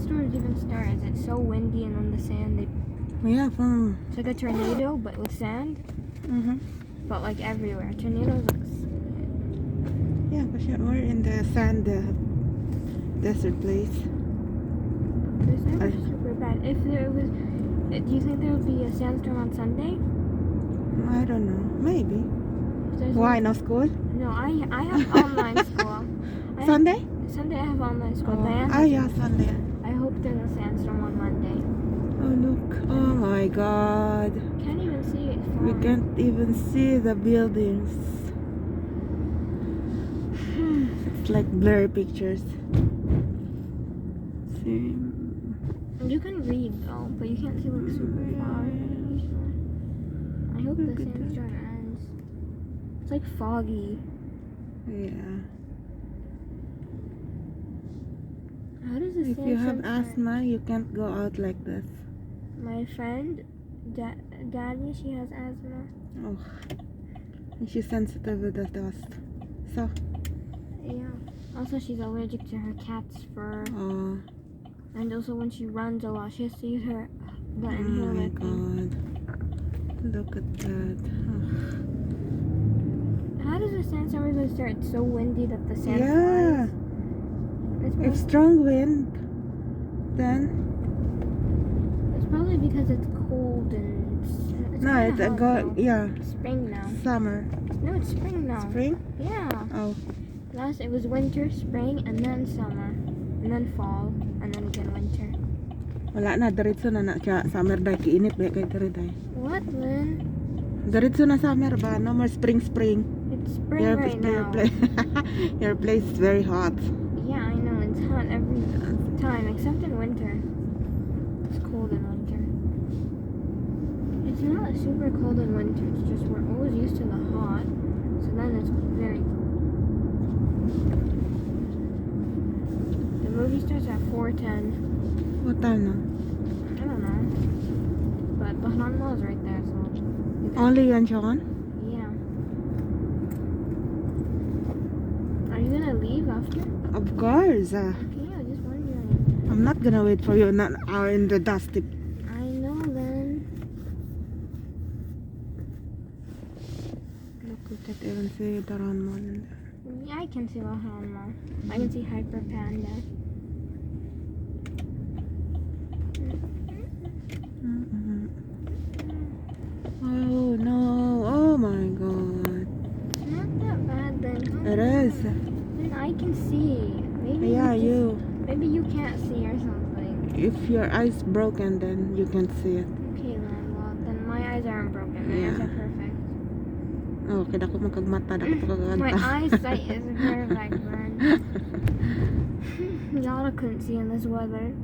sandstorms even start? Is it so windy and on the sand Yeah, from. it's like a tornado but with sand? But like everywhere. Tornadoes Yeah, because we're in the sand desert place. it's never super bad. If there was, do you think there would be a sandstorm on Sunday? I don't know. Maybe. There's Why? No school? No, I have online school. Sunday? Sunday I have online school. Oh, Diane ah, has yeah, it. Sunday. I hope there's a sandstorm on Monday. Oh, look. Oh my god. Can't even see it. We can't even see the buildings. It's like blurry pictures. See? You can read though, but you can't see like super far. I hope the sandstorm ends. It's like foggy. Yeah. How does the If you have sandstorm start? asthma, you can't go out like this. My friend, Daddy, she has asthma. Oh. And she's sensitive with the dust. So. Yeah. Also, she's allergic to her cat's fur. Oh. And also, when she runs a lot, she has to use her the Oh my inhaler thing. god. Look at that. Oh. How does the sandstorm even start? It's so windy that the sand Yeah. flies. If strong wind, then It's probably because it's cold and it's no, it's a hot go. now. Yeah, It's spring now. summer, No, it's spring now. spring. Yeah. Oh, Last it was winter, spring, and then summer, and then fall, and then again winter. wala na diretso na siya summer dai kiinit ba kay diri dai. What, Lynn? Diretso na summer ba? No more spring. It's spring right now. Your place is very hot. Yeah, I know. It's hot every time, except in winter. It's cold in winter. It's not super cold in winter. It's just we're always used to the hot, so then it's very. The movie starts at 4:10. What time na? I don't know, but Bahran Mall is right there, so. Only yan siya on? Yeah. Are you gonna leave after? Of course. Okay, I was just wondering. I'm not gonna wait for you not hour in the dusty. I know then. Look, we can't even see the Ron Mall. Yeah, I can see Bahran Mall. I can see Hyper Panda. Oh no! Oh my god! It's not that bad then. It is. Then I can see. Maybe Yeah, maybe you can't see or something. If your eyes broken, then you can see it. Okay then. Well, then my eyes aren't broken. My eyes Yeah. are perfect. Oh, kaya ako magkagmata, dako pa kaganta. My eyesight is perfect, man. Y'all couldn't see in this weather.